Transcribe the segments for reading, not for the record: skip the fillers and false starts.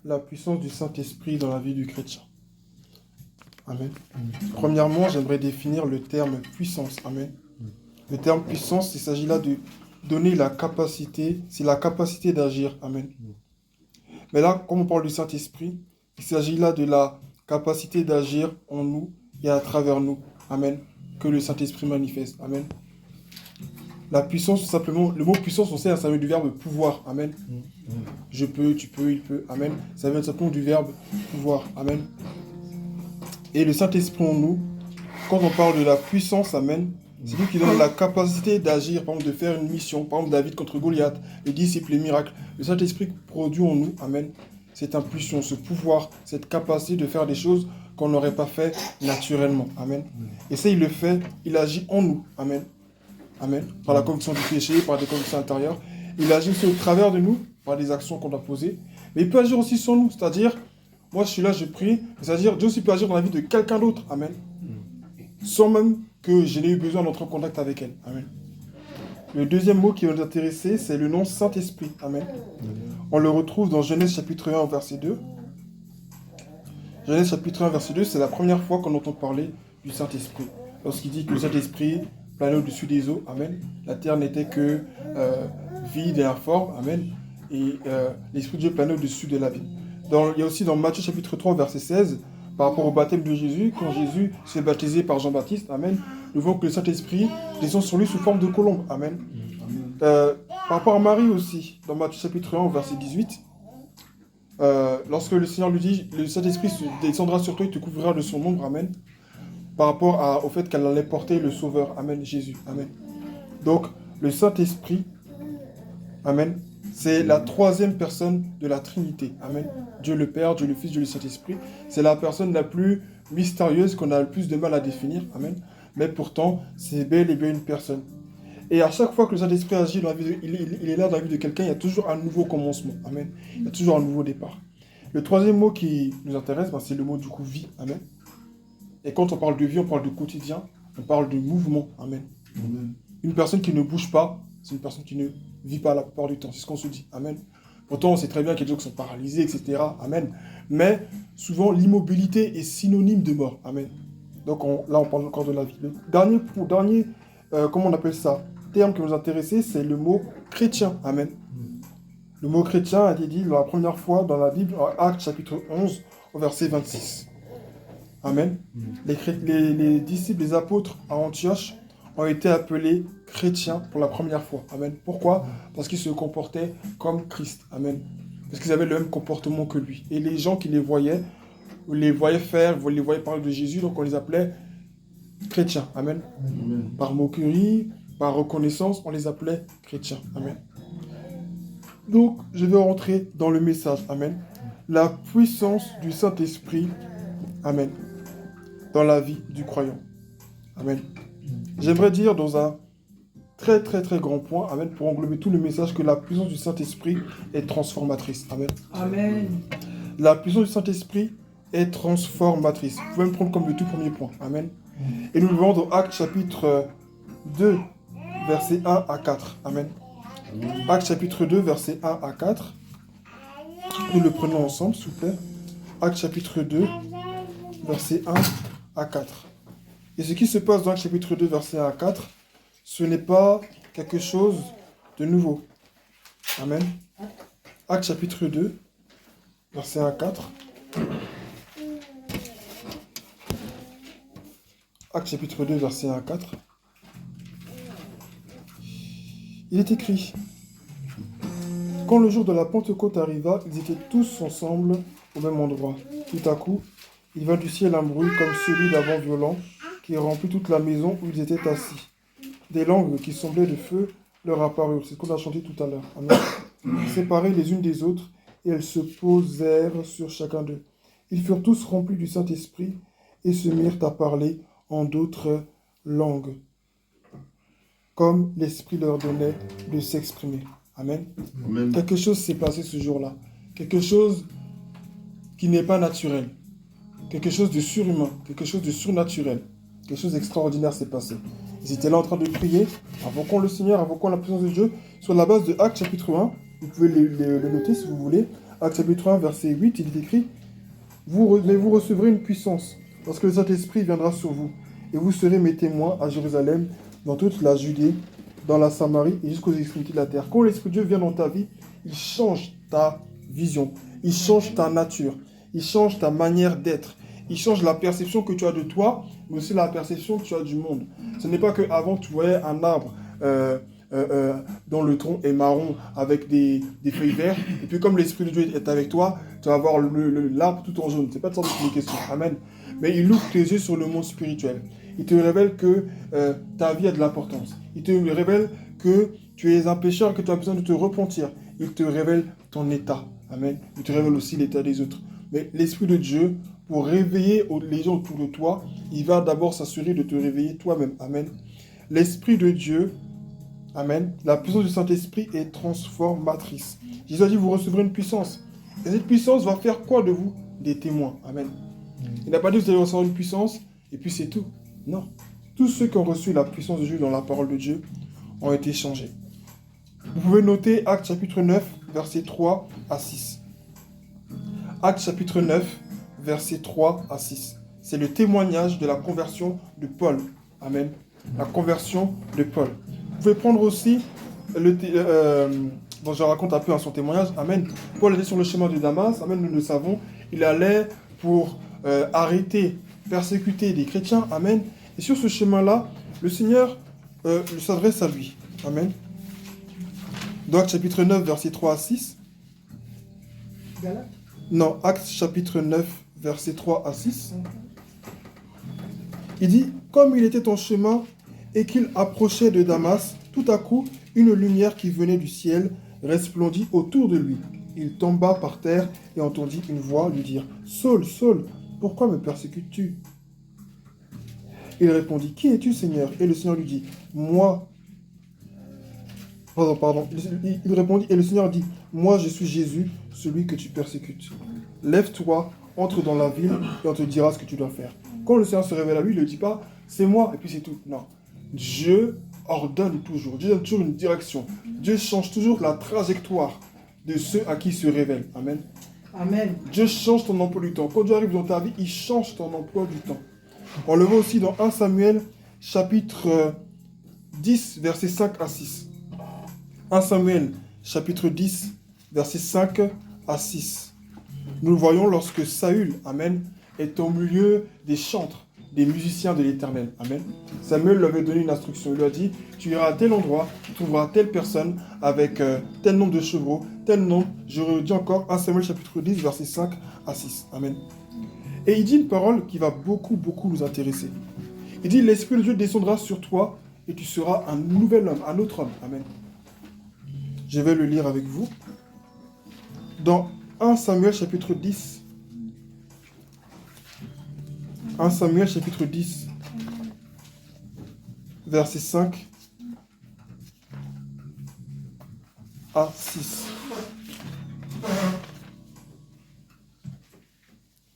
la puissance du Saint-Esprit dans la vie du chrétien. Amen. Premièrement, j'aimerais définir le terme puissance. Amen. Le terme puissance, il s'agit là de donner la capacité, c'est la capacité d'agir. Amen. Mais là, comme on parle du Saint-Esprit, il s'agit là de la capacité d'agir en nous et à travers nous. Amen. Que le Saint-Esprit manifeste. Amen. La puissance, tout simplement, le mot puissance, on sait, ça vient du verbe pouvoir. Amen. Je peux, tu peux, il peut. Amen. Ça vient simplement du verbe pouvoir. Amen. Et le Saint-Esprit en nous, quand on parle de la puissance, amen, c'est lui qui donne la capacité d'agir, par exemple, de faire une mission, par exemple, David contre Goliath, les disciples, les miracles. Le Saint-Esprit produit en nous, amen, cette impulsion, ce pouvoir, cette capacité de faire des choses qu'on n'aurait pas fait naturellement, amen. Et ça, il le fait, il agit en nous, amen. Amen. Par la conviction du péché, par des convictions intérieures. Il agit aussi au travers de nous, par des actions qu'on doit poser. Mais il peut agir aussi sur nous, c'est-à-dire, moi je suis là, je prie, c'est-à-dire Dieu aussi peut agir dans la vie de quelqu'un d'autre, amen. Sans même que je n'ai eu besoin d'entrer en contact avec elle, amen. Le deuxième mot qui va nous intéresser, c'est le nom Saint-Esprit, amen. On le retrouve dans Genèse chapitre 1, verset 2. Genèse chapitre 1, verset 2, c'est la première fois qu'on entend parler du Saint-Esprit. Lorsqu'il dit que le Saint-Esprit planait au-dessus des eaux, amen. La terre n'était que vide et informe, amen. Et l'Esprit de Dieu planait au-dessus de la vie. Il y a aussi dans Matthieu chapitre 3, verset 16, par rapport au baptême de Jésus, quand Jésus s'est baptisé par Jean-Baptiste, amen, nous voyons que le Saint-Esprit descend sur lui sous forme de colombe, amen. Par rapport à Marie aussi, dans Matthieu chapitre 1, verset 18, lorsque le Seigneur lui dit, le Saint-Esprit descendra sur toi et te couvrira de son ombre, amen, par rapport au fait qu'elle allait porter le Sauveur, amen, Jésus, amen. Donc, le Saint-Esprit, amen, c'est la troisième personne de la Trinité, amen. Dieu le Père, Dieu le Fils, Dieu le Saint-Esprit. C'est la personne la plus mystérieuse qu'on a le plus de mal à définir, amen. Mais pourtant, c'est bel et bien une personne. Et à chaque fois que le Saint-Esprit agit dans la vie il est là dans la vie de quelqu'un, il y a toujours un nouveau commencement, amen. Il y a toujours un nouveau départ. Le troisième mot qui nous intéresse, c'est le mot du coup vie, amen. Et quand on parle de vie, on parle de quotidien, on parle de mouvement, amen. Une personne qui ne bouge pas, c'est une personne qui ne vit pas la plupart du temps, c'est ce qu'on se dit, amen. Pourtant, on sait très bien qu'il y a des gens qui sont paralysés, etc., amen. Mais souvent, l'immobilité est synonyme de mort, amen. Donc là, on parle encore de la vie. Le dernier, comment on appelle ça, terme qui nous intéressait, c'est le mot chrétien, amen. Le mot chrétien a été dit la première fois dans la Bible, en Actes chapitre 11, au verset 26. Amen. Les disciples, les apôtres à Antioche ont été appelés chrétiens pour la première fois. Amen. Pourquoi? Parce qu'ils se comportaient comme Christ. Amen. Parce qu'ils avaient le même comportement que lui. Et les gens qui les voyaient faire, les voyaient parler de Jésus, donc on les appelait chrétiens. Amen. Amen. Par moquerie, par reconnaissance, on les appelait chrétiens. Amen. Donc, je vais rentrer dans le message. Amen. La puissance du Saint-Esprit. Amen. Dans la vie du croyant. Amen. J'aimerais dire dans un très très très grand point, amen, pour englober tout le message, que la puissance du Saint-Esprit est transformatrice. Amen. Amen. La puissance du Saint-Esprit est transformatrice. Vous pouvez me prendre comme le tout premier point. Amen. Et nous le voyons dans Actes chapitre 2, versets 1 à 4. Amen. Actes chapitre 2, versets 1 à 4. Nous le prenons ensemble, s'il vous plaît. Actes chapitre 2, versets 1 à 4. Et ce qui se passe dans le chapitre 2, versets 1 à 4, ce n'est pas quelque chose de nouveau. Amen. Actes chapitre 2, versets 1 à 4. Actes chapitre 2, versets 1 à 4. Il est écrit: quand le jour de la Pentecôte arriva, ils étaient tous ensemble au même endroit. Tout à coup, il vint du ciel un bruit comme celui d'un vent violent qui remplit toute la maison où ils étaient assis. Des langues qui semblaient de feu leur apparurent. C'est ce qu'on a chanté tout à l'heure. Amen. Séparées les unes des autres, et elles se posèrent sur chacun d'eux. Ils furent tous remplis du Saint-Esprit et se mirent à parler en d'autres langues, comme l'Esprit leur donnait de s'exprimer. Amen. Amen. Quelque chose s'est passé ce jour-là. Quelque chose qui n'est pas naturel. Quelque chose de surhumain. Quelque chose de surnaturel. Quelque chose d'extraordinaire s'est passé. Ils étaient là en train de prier, invoquant le Seigneur, invoquant la présence de Dieu, sur la base de Actes chapitre 1. Vous pouvez le noter si vous voulez. Actes chapitre 1, verset 8, il est écrit, mais vous recevrez une puissance lorsque le Saint-Esprit viendra sur vous. Et vous serez mes témoins à Jérusalem, dans toute la Judée, dans la Samarie et jusqu'aux extrémités de la terre. Quand l'Esprit de Dieu vient dans ta vie, il change ta vision, il change ta nature, il change ta manière d'être, il change la perception que tu as de toi, mais aussi la perception que tu as du monde. Ce n'est pas qu'avant tu voyais un arbre dont le tronc est marron avec des feuilles vertes, et puis comme l'Esprit de Dieu est avec toi, tu vas voir l'arbre tout en jaune. C'est pas de sorte de question. Amen. Mais il ouvre tes yeux sur le monde spirituel. Il te révèle que ta vie a de l'importance. Il te révèle que tu es un pécheur et que tu as besoin de te repentir. Il te révèle ton état. Amen. Il te révèle aussi l'état des autres. Mais l'Esprit de Dieu, pour réveiller les gens autour de toi, il va d'abord s'assurer de te réveiller toi-même. Amen. L'Esprit de Dieu, amen, la puissance du Saint-Esprit est transformatrice. Jésus a dit, vous recevrez une puissance. Et cette puissance va faire quoi de vous? Des témoins. Amen. Il n'a pas dit que vous allez recevoir une puissance et puis c'est tout. Non. Tous ceux qui ont reçu la puissance de Dieu dans la parole de Dieu ont été changés. Vous pouvez noter Actes chapitre 9, versets 3 à 6. Actes chapitre 9, versets 3 à 6. C'est le témoignage de la conversion de Paul. Amen. La conversion de Paul. Vous pouvez prendre aussi je raconte un peu son témoignage. Amen. Paul était sur le chemin de Damas. Amen, nous le savons. Il allait pour arrêter, persécuter des chrétiens. Amen. Et sur ce chemin-là, le Seigneur s'adresse à lui. Amen. Dans Actes chapitre 9, versets 3 à 6. Galate. Non, Actes chapitre 9, versets 3 à 6. Il dit, comme il était en chemin et qu'il approchait de Damas, tout à coup, une lumière qui venait du ciel resplendit autour de lui. Il tomba par terre et entendit une voix lui dire, « Saul, Saul, pourquoi me persécutes-tu » Il répondit, « Qui es-tu, Seigneur » Et le Seigneur lui dit, « Moi... » Pardon. Il répondit, et le Seigneur dit, « Moi, je suis Jésus, celui que tu persécutes. Lève-toi, entre dans la ville, et on te dira ce que tu dois faire. » Quand le Seigneur se révèle à lui, il ne dit pas, « C'est moi, et puis c'est tout. » Non. Dieu ordonne toujours. Dieu donne toujours une direction. Dieu change toujours la trajectoire de ceux à qui il se révèle. Amen. Amen. Dieu change ton emploi du temps. Quand Dieu arrive dans ta vie, il change ton emploi du temps. On le voit aussi dans 1 Samuel, chapitre 10, versets 5 à 6. 1 Samuel, chapitre 10, versets 5 à 6. Nous le voyons lorsque Saül, amen, est au milieu des chantres, des musiciens de l'Éternel. Amen. Samuel lui avait donné une instruction. Il lui a dit, tu iras à tel endroit, tu trouveras telle personne avec tel nombre de chevaux, tel nombre. Je redis encore 1 Samuel chapitre 10, versets 5 à 6. Amen. Et il dit une parole qui va beaucoup nous intéresser. Il dit, l'Esprit de Dieu descendra sur toi et tu seras un nouvel homme, un autre homme. Amen. Je vais le lire avec vous. Dans 1 Samuel chapitre 10, 1 Samuel chapitre 10, verset 5 à 6.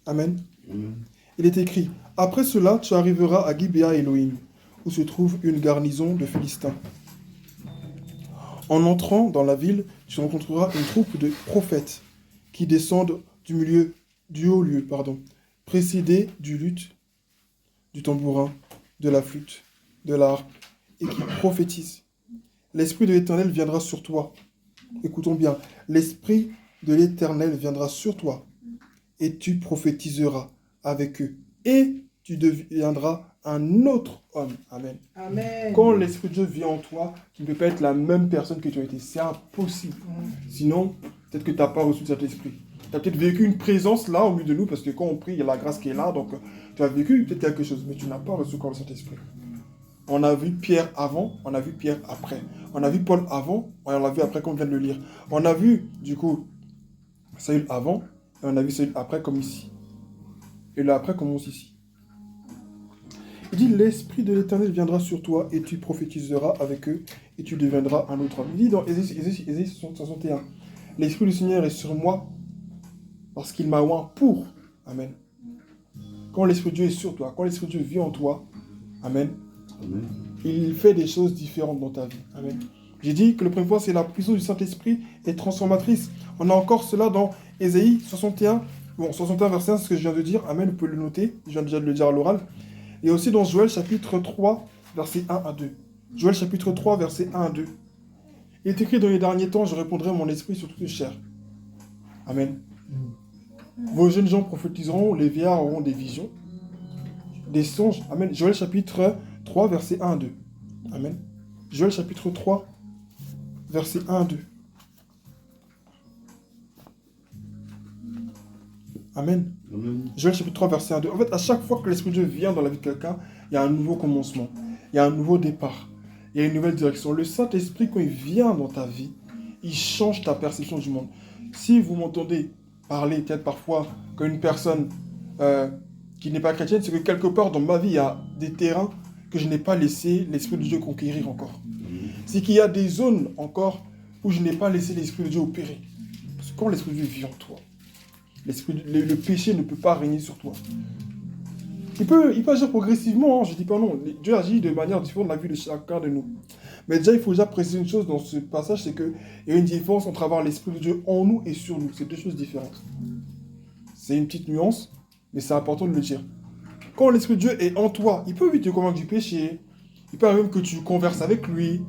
Amen. Il est écrit, « Après cela, tu arriveras à Gibea Elohim, où se trouve une garnison de Philistins. En entrant dans la ville, tu rencontreras une troupe de prophètes qui descendent du haut lieu, précédés du luth, du tambourin, de la flûte, de l'harpe, et qui prophétisent. L'Esprit de l'Éternel viendra sur toi. » Écoutons bien. « L'Esprit de l'Éternel viendra sur toi, et tu prophétiseras avec eux, et tu deviendras un autre homme. » Amen. Amen. Quand l'Esprit de Dieu vient en toi, tu ne peux pas être la même personne que tu as été. C'est impossible. Sinon, peut-être que tu n'as pas reçu cet esprit. Tu as peut-être vécu une présence là au milieu de nous, parce que quand on prie, il y a la grâce qui est là, donc tu as vécu peut-être quelque chose, mais tu n'as pas reçu encore le Saint-Esprit. On a vu Pierre avant, on a vu Pierre après. On a vu Paul avant, et on l'a vu après, comme on vient de le lire. On a vu, du coup, Saül avant, et on a vu Saül après, comme ici. Et là après commence ici. Il dit, l'Esprit de l'Éternel viendra sur toi, et tu prophétiseras avec eux, et tu deviendras un autre homme. Il dit dans Ésaïe 61, l'Esprit du Seigneur est sur moi, parce qu'il m'a oint pour. Amen. Quand l'Esprit de Dieu est sur toi, quand l'Esprit de Dieu vit en toi, amen, amen, il fait des choses différentes dans ta vie. Amen. J'ai dit que le premier point, c'est la puissance du Saint-Esprit est transformatrice. On a encore cela dans Ésaïe 61, bon, 61 verset 1, c'est ce que je viens de dire. Amen, vous pouvez le noter. Je viens déjà de le dire à l'oral. Et aussi dans Joël chapitre 3, verset 1 à 2. Joël chapitre 3, verset 1 à 2. Il est écrit: dans les derniers temps, je répondrai mon esprit sur toute chair. Amen. Vos jeunes gens prophétiseront, les vieillards auront des visions, des songes. Amen. Joël chapitre 3, verset 1 à 2. Amen. Joël chapitre 3, verset 1 à 2. Amen. Amen. Joël chapitre 3, verset 1 à 2. En fait, à chaque fois que l'Esprit de Dieu vient dans la vie de quelqu'un, il y a un nouveau commencement. Il y a un nouveau départ. Il y a une nouvelle direction. Le Saint-Esprit, quand il vient dans ta vie, il change ta perception du monde. Si vous m'entendez parler peut-être parfois comme une personne qui n'est pas chrétienne, c'est que quelque part dans ma vie, il y a des terrains que je n'ai pas laissé l'Esprit de Dieu conquérir encore. C'est qu'il y a des zones encore où je n'ai pas laissé l'Esprit de Dieu opérer. Parce que quand l'Esprit de Dieu vit en toi, le péché ne peut pas régner sur toi. Il peut agir progressivement, hein, je ne dis pas non. Dieu agit de manière différente dans la vie de chacun de nous. Mais déjà, il faut déjà préciser une chose dans ce passage, c'est qu'il y a une différence entre avoir l'Esprit de Dieu en nous et sur nous. C'est deux choses différentes. C'est une petite nuance, mais c'est important de le dire. Quand l'Esprit de Dieu est en toi, il peut vite te convaincre du péché. Il peut arriver même que tu converses avec lui.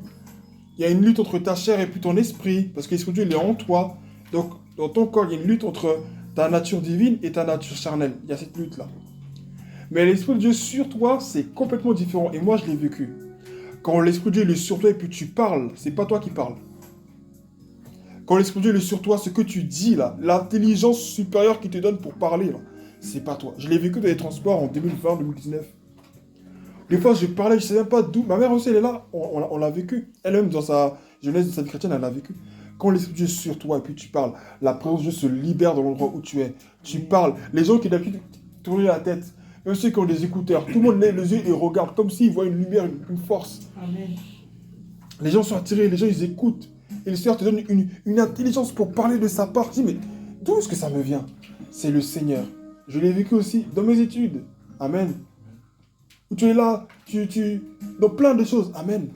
Il y a une lutte entre ta chair et puis ton esprit, parce que l'Esprit de Dieu, il est en toi. Donc, dans ton corps, il y a une lutte entre ta nature divine et ta nature charnelle. Il y a cette lutte-là. Mais l'Esprit de Dieu sur toi, c'est complètement différent. Et moi, je l'ai vécu. Quand l'Esprit de Dieu est sur toi et puis tu parles, c'est pas toi qui parles. Quand l'Esprit de Dieu est sur toi, ce que tu dis là, l'intelligence supérieure qu'il te donne pour parler là, c'est pas toi. Je l'ai vécu dans les transports en 2020-2019. Des fois, je parlais, je sais même pas d'où. Ma mère aussi, elle est là. On l'a vécu. Elle-même, dans sa jeunesse, dans sa vie chrétienne, elle l'a vécu. Quand l'Esprit de Dieu est sur toi et puis tu parles, la présence de Dieu se libère dans l'endroit où tu es. Tu parles. Les gens qui d'habitude tournent la tête, même ceux qui ont des écouteurs, tout le monde lève les yeux et regarde comme s'ils voient une lumière, une force. Amen. Les gens sont attirés, les gens ils écoutent. Et le Seigneur te donne une intelligence pour parler de sa part. Je dis, mais d'où est-ce que ça me vient? C'est le Seigneur. Je l'ai vécu aussi dans mes études. Amen. Où tu es là, dans plein de choses. Amen.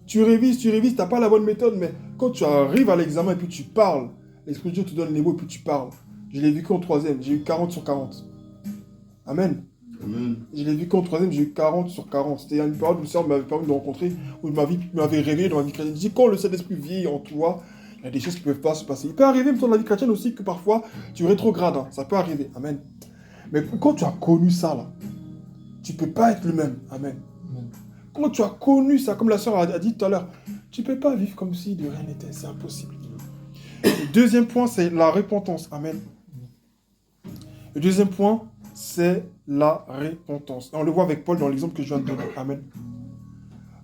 Tu révises, tu n'as pas la bonne méthode, mais quand tu arrives à l'examen et puis tu parles, l'Esprit de Dieu te donne les mots et puis tu parles. Je l'ai vécu en 3e, j'ai eu 40 sur 40. Amen. Amen. Je l'ai vécu en 3e, j'ai eu 40 sur 40. C'était une période où le Seigneur m'avait permis de rencontrer, où ma vie m'avait réveillé dans ma vie chrétienne. Je dis, quand le Saint-Esprit vit en toi, il y a des choses qui ne peuvent pas se passer. Il peut arriver, même dans la vie chrétienne aussi, que parfois tu rétrogrades. Hein. Ça peut arriver. Amen. Mais quand tu as connu ça, là, tu ne peux pas être le même. Amen. Quand tu as connu ça, comme la sœur a dit tout à l'heure, tu ne peux pas vivre comme si de rien n'était. C'est impossible. Le deuxième point, c'est la repentance. Amen. Le deuxième point, c'est la repentance. Et on le voit avec Paul dans l'exemple que je viens de donner. Amen.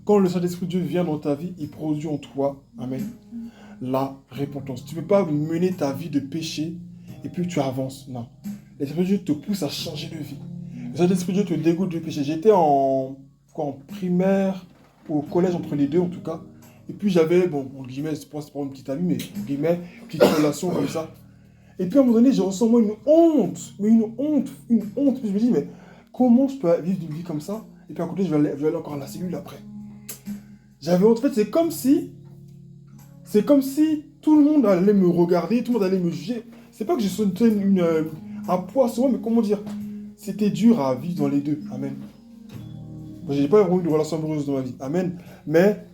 Quand le Saint-Esprit de Dieu vient dans ta vie, il produit en toi, amen, la repentance. Tu ne peux pas mener ta vie de péché et puis tu avances. Non. L'Esprit de Dieu te pousse à changer de vie. Le Saint-Esprit de Dieu te dégoûte du péché. J'étais en primaire ou au collège, entre les deux en tout cas. Et puis j'avais, bon, en guillemets, c'est pas une petite amie, mais en guillemets, une petite relation comme ça. Et puis à un moment donné, j'ai ressenti moi une honte. Mais une honte. Puis je me dis, mais comment je peux vivre une vie comme ça? Et puis à côté, je vais aller encore à la cellule après. J'avais honte. En fait, c'est comme si tout le monde allait me regarder, tout le monde allait me juger. C'est pas que je sentais un poids sur moi, mais comment dire? C'était dur à vivre dans les deux. Amen. Moi, j'ai pas eu de relation amoureuse dans ma vie. Amen. Mais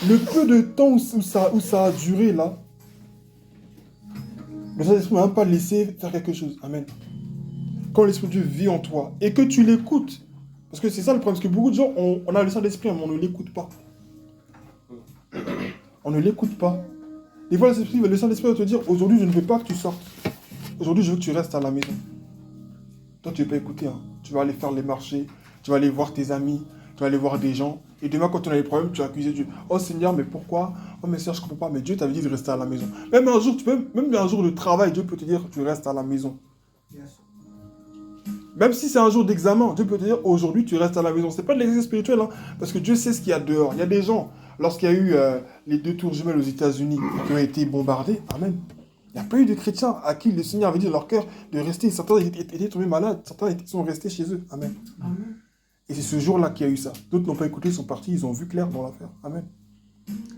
le peu de temps où ça a duré là, le Saint-Esprit ne m'a même pas laissé faire quelque chose. Amen. Quand l'Esprit de Dieu vit en toi et que tu l'écoutes, parce que c'est ça le problème, parce que beaucoup de gens, on a le Saint-Esprit, mais on ne l'écoute pas. On ne l'écoute pas. Des fois, le Saint-Esprit va te dire, aujourd'hui, je ne veux pas que tu sortes. Aujourd'hui, je veux que tu restes à la maison. Toi, tu ne veux pas écouter. Hein. Tu vas aller faire les marchés, tu vas aller voir tes amis, tu vas aller voir des gens. Et demain, quand tu as des problèmes, tu vas accuser Dieu. Oh Seigneur, mais pourquoi? Oh mais Seigneur, je ne comprends pas. Mais Dieu t'avait dit de rester à la maison. Même un jour, même un jour de travail, Dieu peut te dire, tu restes à la maison. Yes. Même si c'est un jour d'examen, Dieu peut te dire, aujourd'hui, tu restes à la maison. Ce n'est pas de l'exercice spirituel, hein, parce que Dieu sait ce qu'il y a dehors. Il y a des gens, lorsqu'il y a eu les 2 tours jumelles aux États-Unis qui ont été bombardées, amen. Il n'y a pas eu de chrétiens à qui le Seigneur avait dit dans leur cœur de rester. Certains étaient tombés malades, certains sont restés chez eux. Amen. Amen. Et c'est ce jour-là qu'il y a eu ça. D'autres n'ont pas écouté, ils sont partis, ils ont vu clair dans l'affaire. Amen.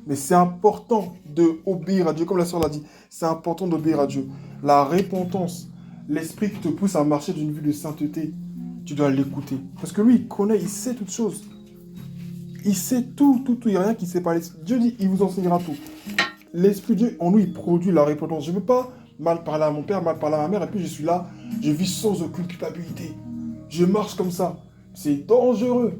Mais c'est important d'obéir à Dieu, comme la sœur l'a dit. C'est important d'obéir à Dieu. La repentance, l'esprit qui te pousse à marcher d'une vie de sainteté, tu dois l'écouter. Parce que lui, il connaît, il sait toutes choses. Il sait tout. Il n'y a rien qui ne sait pas. Dieu dit, il vous enseignera tout. L'Esprit de Dieu, en nous, il produit la repentance. Je ne veux pas mal parler à mon père, mal parler à ma mère, et puis je suis là, je vis sans aucune culpabilité. Je marche comme ça. C'est dangereux.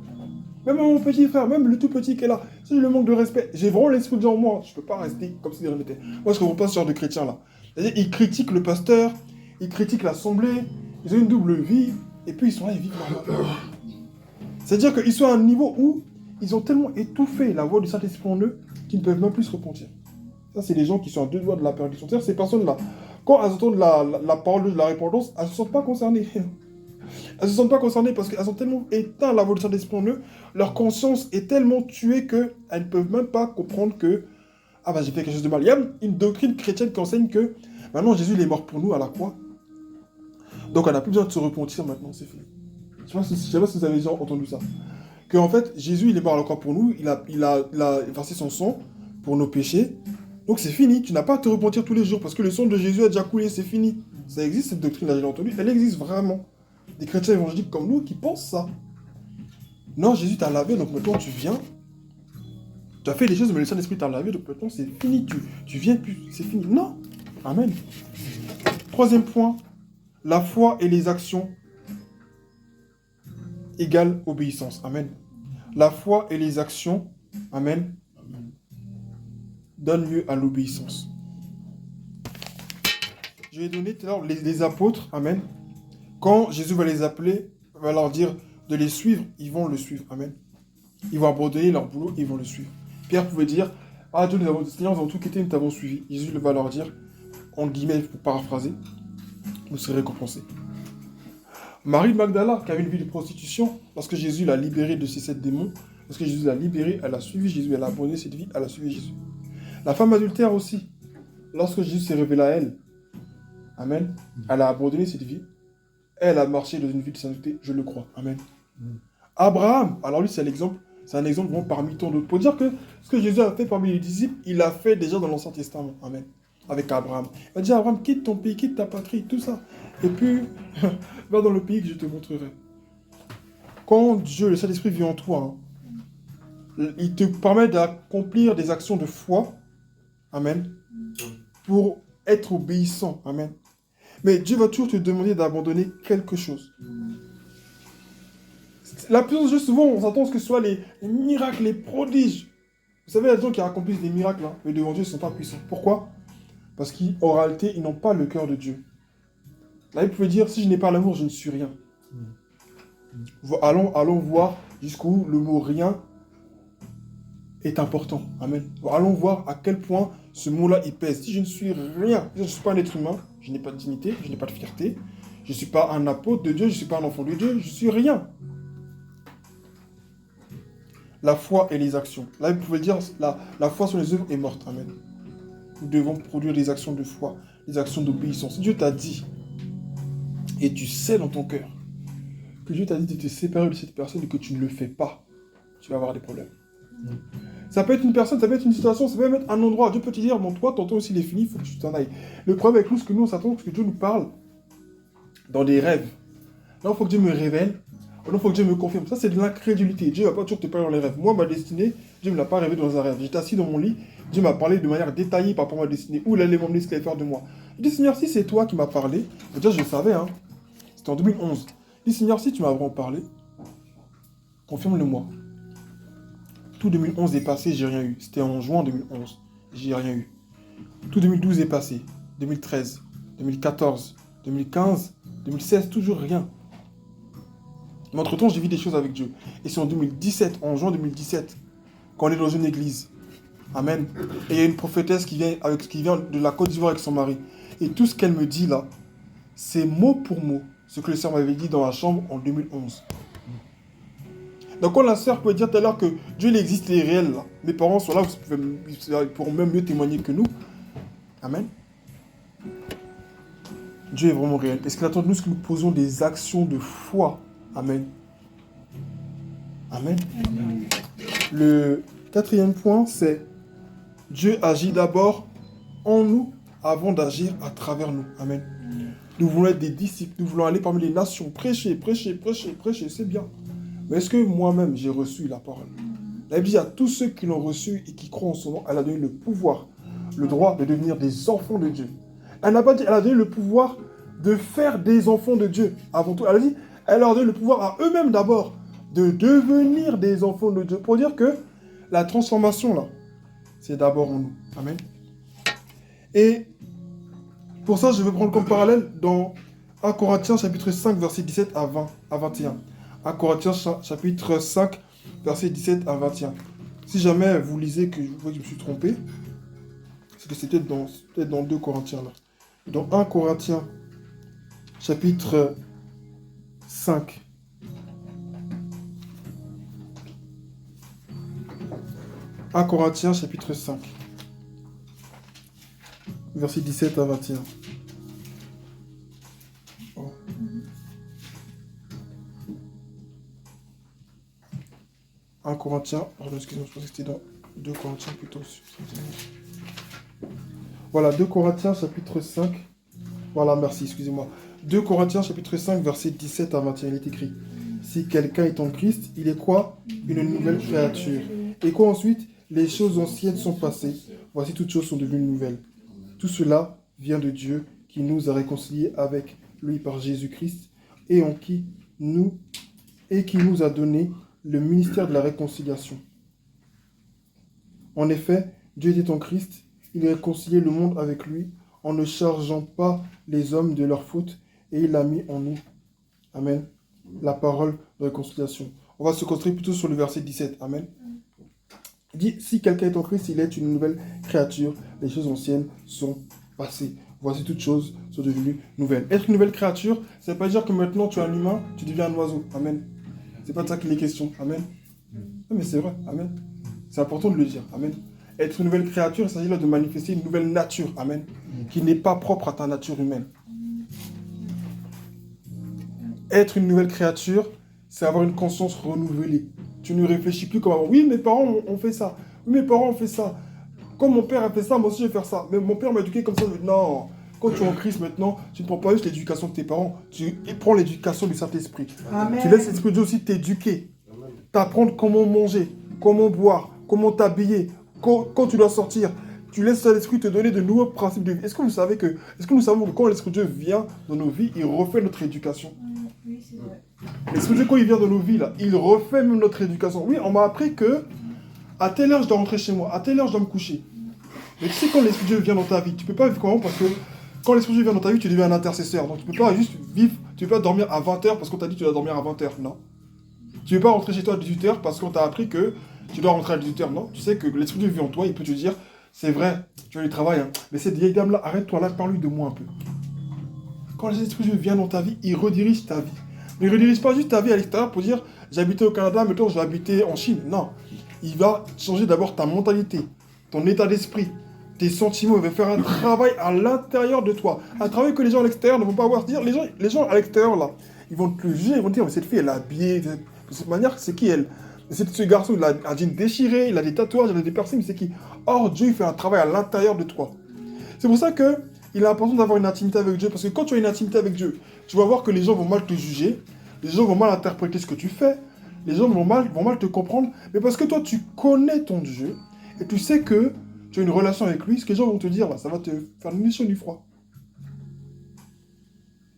Même mon petit frère, même le tout petit qui est là, si je le manque de respect, j'ai vraiment l'Esprit de Dieu en moi. Je ne peux pas rester comme si de rien n'était. Moi, je ne comprends pas ce genre de chrétiens-là. C'est-à-dire, ils critiquent le pasteur, ils critiquent l'assemblée, ils ont une double vie, et puis ils sont là, ils vivent normalement. C'est-à-dire qu'ils sont à un niveau où ils ont tellement étouffé la voix du Saint-Esprit en eux qu'ils ne peuvent même plus se repentir. Ça, c'est les gens qui sont à deux doigts de la perdition. C'est-à-dire, ces personnes-là, quand elles entendent la parole de la repentance, elles ne se sentent pas concernées. Elles ne se sentent pas concernées parce qu'elles ont tellement éteint la voix du Saint-Esprit en eux, leur conscience est tellement tuée qu'elles ne peuvent même pas comprendre que ah bah j'ai fait quelque chose de mal. Il y a une doctrine chrétienne qui enseigne que maintenant Jésus il est mort pour nous à la croix. Donc on n'a plus besoin de se repentir maintenant, c'est fini. Je ne sais pas si vous avez déjà entendu ça. Que en fait, Jésus il est mort à la croix pour nous, il a versé son sang pour nos péchés. Donc c'est fini, tu n'as pas à te repentir tous les jours parce que le sang de Jésus a déjà coulé, c'est fini. Ça existe cette doctrine-là, j'ai entendu, elle existe vraiment. Des chrétiens évangéliques comme nous qui pensent ça. Non, Jésus t'a lavé, donc maintenant tu viens. Tu as fait des choses, mais le Saint-Esprit t'a lavé, donc maintenant c'est fini, tu viens plus, c'est fini. Non. Amen. Troisième point, la foi et les actions égale obéissance. Amen. La foi et les actions, amen, donnent lieu à l'obéissance. Je vais donner tout à l'heure les apôtres, amen. Quand Jésus va les appeler, va leur dire de les suivre, ils vont le suivre, amen. Ils vont abandonner leur boulot, ils vont le suivre. Pierre pouvait dire, ah Dieu, Seigneur, nous avons tout quitté, nous t'avons suivi. Jésus va leur dire, en guillemets, pour paraphraser, vous serez récompensés. Marie de Magdala, qui avait une vie de prostitution, lorsque Jésus l'a libérée de ces 7 démons, lorsque Jésus l'a libérée, elle a suivi Jésus, elle a abandonné cette vie, elle a suivi Jésus. La femme adultère aussi, lorsque Jésus s'est révélé à elle, amen, elle a abandonné cette vie, elle a marché dans une vie de sainteté, je le crois, amen. Abraham, alors lui c'est un exemple vraiment parmi tant d'autres, pour dire que ce que Jésus a fait parmi les disciples, il l'a fait déjà dans l'Ancien Testament, amen, avec Abraham. Il a dit à Abraham, quitte ton pays, quitte ta patrie, tout ça, et puis, va dans le pays que je te montrerai. Quand Dieu, le Saint-Esprit vit en toi, il te permet d'accomplir des actions de foi, amen, pour être obéissant, amen. Mais Dieu va toujours te demander d'abandonner quelque chose. La puissance de Dieu, souvent, on s'attend à ce que ce soit les miracles, les prodiges. Vous savez, il y a des gens qui accomplissent des miracles, hein, mais devant Dieu, ils ne sont pas puissants. Pourquoi? Parce qu'en réalité, ils n'ont pas le cœur de Dieu. Là, il pouvait dire, si je n'ai pas l'amour, je ne suis rien. Allons voir jusqu'où le mot rien est important. Amen. Allons voir à quel point ce mot-là, il pèse. Si je ne suis rien, je ne suis pas un être humain, je n'ai pas de dignité, je n'ai pas de fierté, je ne suis pas un apôtre de Dieu, je ne suis pas un enfant de Dieu, je ne suis rien. La foi et les actions. Là, vous pouvez dire, la foi sur les œuvres est morte. Amen. Nous devons produire des actions de foi, des actions d'obéissance. Dieu t'a dit, et tu sais dans ton cœur, que Dieu t'a dit de te séparer de cette personne et que tu ne le fais pas, tu vas avoir des problèmes. Ça peut être une personne, ça peut être une situation, ça peut même être un endroit. Dieu peut te dire, bon, toi, ton temps aussi, il est fini, il faut que tu t'en ailles. Le problème avec nous, c'est que nous, on s'attend à ce que Dieu nous parle dans des rêves. Là, il faut que Dieu me révèle. Là, il faut que Dieu me confirme. Ça, c'est de l'incrédulité. Dieu ne va pas toujours te parler dans les rêves. Moi, ma destinée, Dieu ne me l'a pas révélée dans un rêve. J'étais assis dans mon lit, Dieu m'a parlé de manière détaillée par rapport à ma destinée. Où il allait m'emmener, ce qu'il allait faire de moi. Je dis, Seigneur, si c'est toi qui m'as parlé, déjà, je le savais, hein. C'était en 2011. Je dis, Seigneur, si tu m'as vraiment parlé, confirme-le-moi. Tout 2011 est passé, j'ai rien eu. C'était en juin 2011, j'ai rien eu. Tout 2012 est passé, 2013, 2014, 2015, 2016, toujours rien. Mais entre-temps, j'ai vu des choses avec Dieu. Et c'est en 2017, en juin 2017, quand on est dans une église. Amen. Et il y a une prophétesse qui vient de la Côte d'Ivoire avec son mari. Et tout ce qu'elle me dit là, c'est mot pour mot ce que le Seigneur m'avait dit dans la chambre en 2011. Donc quand la sœur pouvait dire tout à l'heure que Dieu il existe, il est réel, là. Mes parents sont là, ils pourront même mieux témoigner que nous. Amen. Dieu est vraiment réel. Est-ce qu'il attend de nous que nous posons des actions de foi? Amen. Amen. Amen. Le quatrième point, c'est Dieu agit d'abord en nous avant d'agir à travers nous. Amen. Nous voulons être des disciples, nous voulons aller parmi les nations, prêcher, c'est bien. Mais est-ce que moi-même j'ai reçu la parole? La Bible dit à tous ceux qui l'ont reçu et qui croient en son nom, elle a donné le pouvoir, le droit de devenir des enfants de Dieu. Elle n'a pas dit, elle a donné le pouvoir de faire des enfants de Dieu avant tout. Elle a dit, elle leur donne le pouvoir à eux-mêmes d'abord de devenir des enfants de Dieu. Pour dire que la transformation là, c'est d'abord en nous. Amen. Et pour ça, je vais prendre comme parallèle dans 1 Corinthiens chapitre 5, verset 17 à 21. 1 Corinthiens chapitre 5, verset 17 à 21. Si jamais vous lisez que vous voyez que je me suis trompé, c'est que c'était dans 2 Corinthiens là. Dans 1 Corinthiens chapitre 5. « 1 Corinthiens chapitre 5, verset 17 à 21. Oh. 1 Corinthiens, pardon, excusez-moi, je pensais que c'était dans 2 Corinthiens plutôt. Voilà, 2 Corinthiens chapitre 5. Voilà, merci, excusez-moi. 2 Corinthiens chapitre 5, verset 17 à 21, il est écrit. Si quelqu'un est en Christ, il est quoi? Une nouvelle créature. Et quoi ensuite? Les choses anciennes sont passées. Voici toutes choses sont devenues nouvelles. Tout cela vient de Dieu qui nous a réconciliés avec lui par Jésus-Christ et qui nous a donné le ministère de la réconciliation. En effet, Dieu était en Christ, il a réconcilié le monde avec lui en ne chargeant pas les hommes de leurs fautes et il a mis en nous. Amen. La parole de réconciliation. On va se concentrer plutôt sur le verset 17. Amen. Il dit, si quelqu'un est en Christ, il est une nouvelle créature. Les choses anciennes sont passées. Voici toutes choses sont devenues nouvelles. Être une nouvelle créature, ça ne veut pas dire que maintenant tu es un humain, tu deviens un oiseau. Amen. C'est pas de ça qu'il est question. Amen. Non, mais c'est vrai. Amen. C'est important de le dire. Amen. Être une nouvelle créature, il s'agit là de manifester une nouvelle nature. Amen. Qui n'est pas propre à ta nature humaine. Être une nouvelle créature, c'est avoir une conscience renouvelée. Tu ne réfléchis plus comme avant. Oui, mes parents ont fait ça. Oui, mes parents ont fait ça. Comme mon père a fait ça, moi aussi je vais faire ça. Mais mon père m'a éduqué comme ça. Non. Quand tu es en Christ maintenant, tu ne prends pas juste l'éducation de tes parents. Tu prends l'éducation du Saint-Esprit. Tu laisses l'Esprit de Dieu aussi t'éduquer. T'apprendre comment manger, comment boire, comment t'habiller, quand tu dois sortir. Tu laisses l'Esprit te donner de nouveaux principes de vie. Est-ce que nous savons que quand l'Esprit de Dieu vient dans nos vies, il refait notre éducation? Oui, c'est vrai. L'Esprit de Dieu, quand il vient dans nos vies, là, il refait même notre éducation. Oui, on m'a appris que à telle heure, je dois rentrer chez moi. À telle heure, je dois me coucher. Mais tu sais, quand l'Esprit de Dieu vient dans ta vie, tu ne peux pas vivre comment? Parce que quand l'Esprit de Dieu vient dans ta vie, tu deviens un intercesseur. Donc tu ne peux pas juste vivre, tu ne peux pas dormir à 20h parce qu'on t'a dit que tu dois dormir à 20h. Non. Tu ne peux pas rentrer chez toi à 18h parce qu'on t'a appris que tu dois rentrer à 18h. Non. Tu sais que l'Esprit de Dieu vit en toi, il peut te dire, c'est vrai, tu as du travail, hein, mais cette vieille dame-là, arrête-toi là, parle-lui de moi un peu. Quand l'Esprit de Dieu vient dans ta vie, il redirige ta vie. Mais il ne redirige pas juste ta vie à l'extérieur pour dire, j'habitais au Canada, maintenant je vais habiter en Chine. Non. Il va changer d'abord ta mentalité, ton état d'esprit, tes sentiments. Il va faire un travail à l'intérieur de toi. Un travail que les gens à l'extérieur ne vont pas voir. C'est-à-dire, les gens à l'extérieur, là, ils vont te juger, ils vont te dire, mais cette fille, elle est habillée. De cette manière, c'est qui elle? Ce garçon, il a un jean déchiré, il a des tatouages, il a des piercings, c'est qui? Or, Dieu, il fait un travail à l'intérieur de toi. C'est pour ça que il est important d'avoir une intimité avec Dieu. Parce que quand tu as une intimité avec Dieu, tu vas voir que les gens vont mal te juger, les gens vont mal interpréter ce que tu fais, les gens vont mal te comprendre. Mais parce que toi, tu connais ton Dieu et tu sais que tu as une relation avec lui, ce que les gens vont te dire, là, ça va te faire une mission du froid.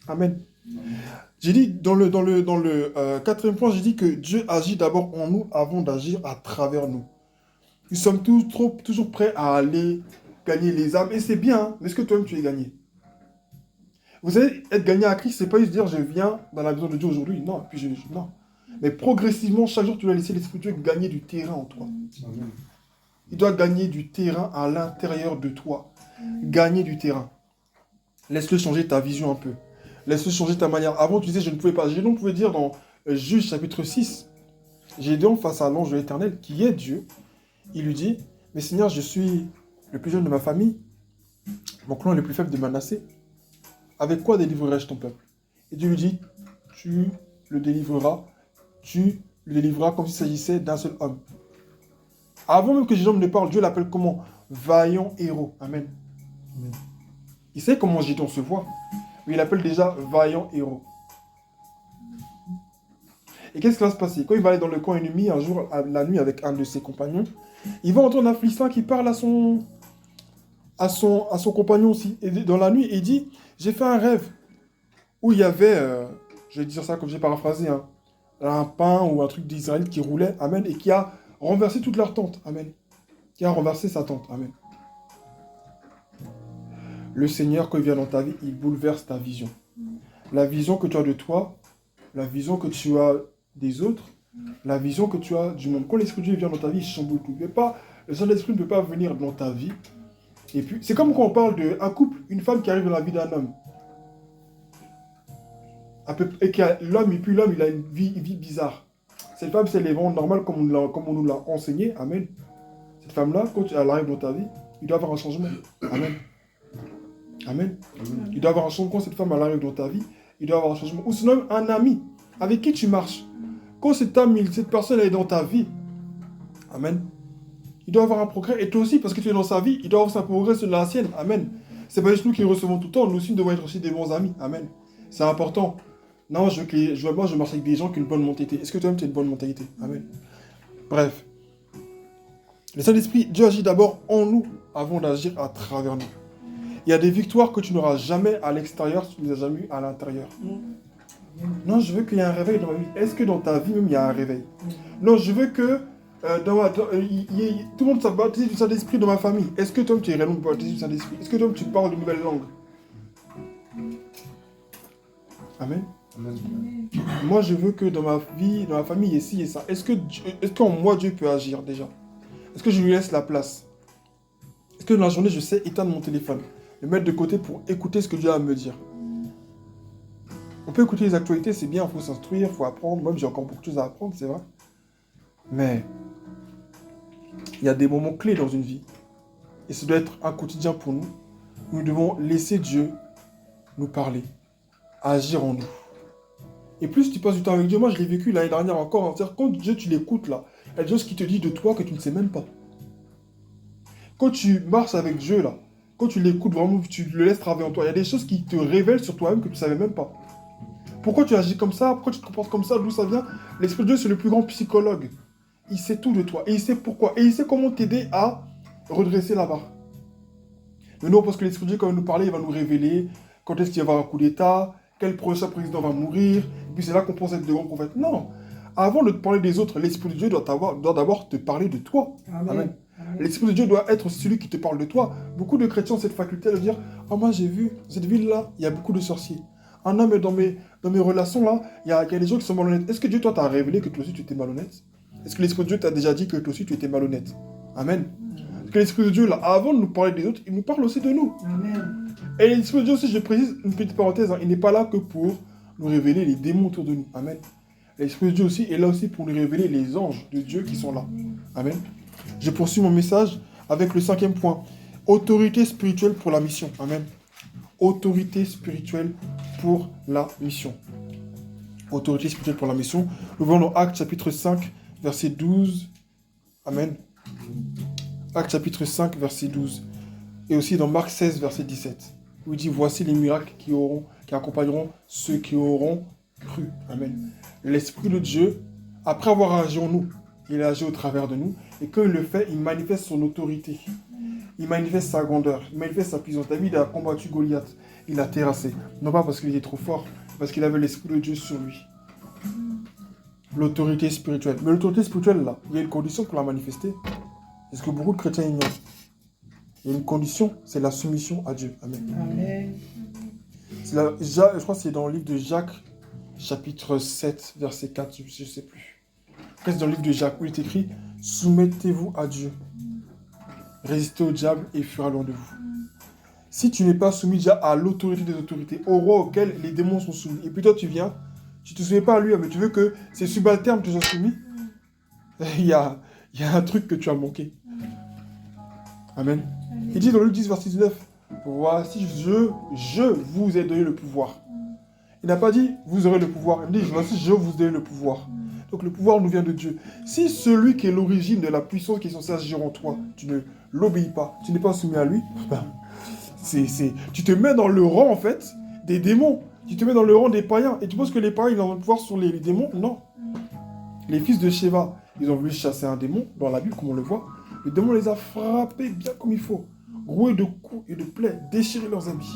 Amen. J'ai dit, dans le quatrième point, j'ai dit que Dieu agit d'abord en nous avant d'agir à travers nous. Nous sommes toujours prêts à aller gagner les âmes. Et c'est bien, hein, mais est-ce que toi-même tu es gagné? Vous savez, être gagné à Christ, c'est pas juste dire je viens dans la maison de Dieu aujourd'hui. Non, non. Mais progressivement, chaque jour, tu dois laisser l'Esprit de Dieu gagner du terrain en toi. Amen. Il doit gagner du terrain à l'intérieur de toi. Gagner du terrain. Laisse-le changer ta vision un peu. Laisse-le changer ta manière. Avant, tu disais je ne pouvais pas. Gédéon pouvait dire dans Juge chapitre 6, Gédéon face à l'ange de l'Éternel, qui est Dieu, il lui dit, mais Seigneur, je suis le plus jeune de ma famille. Mon clan est le plus faible de Manassé. Avec quoi délivrerai-je ton peuple? Et Dieu lui dit, tu le délivreras comme s'il s'agissait d'un seul homme. Avant même que Gédéon ne parle, Dieu l'appelle comment? vaillant héros. Amen. Amen. Il sait comment Gideon se voit, mais il appelle déjà vaillant héros. Et qu'est-ce qui va se passer? Quand il va aller dans le camp ennemi, un jour, la nuit, avec un de ses compagnons, il va entendre un Philistin qui parle à son compagnon aussi. Et dans la nuit, il dit, j'ai fait un rêve où il y avait, je vais dire ça comme j'ai paraphrasé, hein, un pain ou un truc d'Israël qui roulait, amen, et qui a renversé toute leur tente, amen. Qui a renversé sa tente, amen. Le Seigneur, quand il vient dans ta vie, il bouleverse ta vision. La vision que tu as de toi, la vision que tu as des autres, la vision que tu as du monde. Quand l'Esprit de Dieu vient dans ta vie, il chamboule tout. Le Saint-Esprit ne peut pas venir dans ta vie. Et puis, c'est comme quand on parle d'un couple, une femme qui arrive dans la vie d'un homme. Et que l'homme, et puis l'homme, il a une vie bizarre. Cette femme, c'est les vents normales comme on nous l'a enseigné. Amen. Cette femme-là, quand elle arrive dans ta vie, il doit avoir un changement. Amen. Amen. Il doit avoir un changement. Quand cette femme elle arrive dans ta vie, il doit avoir un changement. Ou sinon, un ami avec qui tu marches. Quand cette personne est dans ta vie, amen, il doit avoir un progrès. Et toi aussi, parce que tu es dans sa vie, il doit avoir un progrès sur la sienne. Amen. C'est pas juste nous qui le recevons tout le temps, nous aussi, nous devons être aussi des bons amis. Amen. C'est important. Non, moi, je marche avec des gens qui ont une bonne mentalité. Est-ce que toi-même, tu as une bonne mentalité? Amen. Bref. Le Saint-Esprit, Dieu agit d'abord en nous, avant d'agir à travers nous. Il y a des victoires que tu n'auras jamais à l'extérieur si tu ne les as jamais eues à l'intérieur. Non, je veux qu'il y ait un réveil dans ma vie. Est-ce que dans ta vie même, il y a un réveil? Non, je veux que tout le monde soit baptisé du Saint-Esprit dans ma famille. Est-ce que toi, tu es réellement baptisé du Saint-Esprit? Est-ce que toi, tu parles de nouvelles langues? Amen. Amen. Moi, je veux que dans ma vie, dans ma famille, il y ait ci et ça. Est-ce qu'en moi, Dieu peut agir déjà? Est-ce que je lui laisse la place? Est-ce que dans la journée, je sais éteindre mon téléphone, le mettre de côté pour écouter ce que Dieu a à me dire? On peut écouter les actualités, c'est bien, il faut s'instruire, il faut apprendre. Moi, j'ai encore beaucoup de choses à apprendre, c'est vrai. Mais il y a des moments clés dans une vie. Et ça doit être un quotidien pour nous. Nous devons laisser Dieu nous parler, agir en nous. Et plus tu passes du temps avec Dieu, moi je l'ai vécu l'année dernière encore, hein. C'est-à-dire quand Dieu tu l'écoutes là, il y a des choses qui te dit de toi que tu ne sais même pas. Quand tu marches avec Dieu là, quand tu l'écoutes vraiment, tu le laisses travailler en toi, il y a des choses qui te révèlent sur toi-même que tu ne savais même pas. Pourquoi tu agis comme ça? Pourquoi tu te comportes comme ça? D'où ça vient? L'Esprit de Dieu c'est le plus grand psychologue. Il sait tout de toi et il sait pourquoi. Et il sait comment t'aider à redresser la barre. Mais non, parce que l'Esprit de Dieu quand il va nous parler, il va nous révéler quand est-ce qu'il va y avoir un coup d'état, quel prochain président va mourir, et puis c'est là qu'on pense être de grands prophètes. Non. Avant de te parler des autres, l'Esprit de Dieu doit d'abord te parler de toi. Amen. Amen. L'Esprit de Dieu doit être celui qui te parle de toi. Beaucoup de chrétiens ont cette faculté de dire « Ah, moi j'ai vu, dans cette ville-là, il y a beaucoup de sorciers. Ah non, mais dans mes relations-là, il y a des gens qui sont malhonnêtes. Est-ce que Dieu, toi, t'a révélé que toi aussi tu étais malhonnête? Est-ce que l'Esprit de Dieu t'a déjà dit que toi aussi tu étais malhonnête? Amen. Parce que l'Esprit de Dieu, là, avant de nous parler des autres, il nous parle aussi de nous. Amen. Et l'Esprit de Dieu aussi, je précise une petite parenthèse, hein, il n'est pas là que pour nous révéler les démons autour de nous. Amen. L'Esprit de Dieu aussi est là aussi pour nous révéler les anges de Dieu qui sont là. Amen. Je poursuis mon message avec le 5e point. Autorité spirituelle pour la mission. Amen. Autorité spirituelle pour la mission. Autorité spirituelle pour la mission. Nous voyons dans Actes chapitre 5, verset 12. Amen. Actes chapitre 5, verset 12. Et aussi dans Marc 16, verset 17. Où il dit, voici les miracles qui accompagneront ceux qui auront cru. Amen. L'Esprit de Dieu, après avoir agi en nous, il a agi au travers de nous. Et quand il le fait, il manifeste son autorité. Il manifeste sa grandeur. Il manifeste sa puissance. David a combattu Goliath. Il l'a terrassé. Non pas parce qu'il était trop fort, parce qu'il avait l'Esprit de Dieu sur lui. L'autorité spirituelle. Mais l'autorité spirituelle, là, il y a une condition pour la manifester. C'est ce que beaucoup de chrétiens ignorent. Il y a une condition, c'est la soumission à Dieu. Amen. Amen. Je crois que c'est dans le livre de Jacques, chapitre 7, verset 4, je ne sais plus. Après, c'est dans le livre de Jacques où il est écrit « Soumettez-vous à Dieu, résistez au diable et il fuira loin de vous. » Si tu n'es pas soumis déjà à l'autorité des autorités, au roi auquel les démons sont soumis, et puis toi tu viens, tu ne te souviens pas à lui, mais tu veux que ces subalternes te soient soumis, il y a un truc que tu as manqué. Amen. Il dit dans Luc 10, verset 19, « Voici, je vous ai donné le pouvoir. » Il n'a pas dit « vous aurez le pouvoir ». Il dit « voici, je vous ai donné le pouvoir ». Donc le pouvoir nous vient de Dieu. Si celui qui est l'origine de la puissance qui est censée agir en toi, tu ne l'obéit pas, tu n'es pas soumis à lui, ben, tu te mets dans le rang, en fait, des démons. Tu te mets dans le rang des païens. Et tu penses que les païens, ils ont le pouvoir sur les démons? Non. Les fils de Sheva, ils ont voulu chasser un démon, dans la Bible, comme on le voit. Le démon les a frappés bien comme il faut. Roués de coups et de plaies, déchiré leurs habits.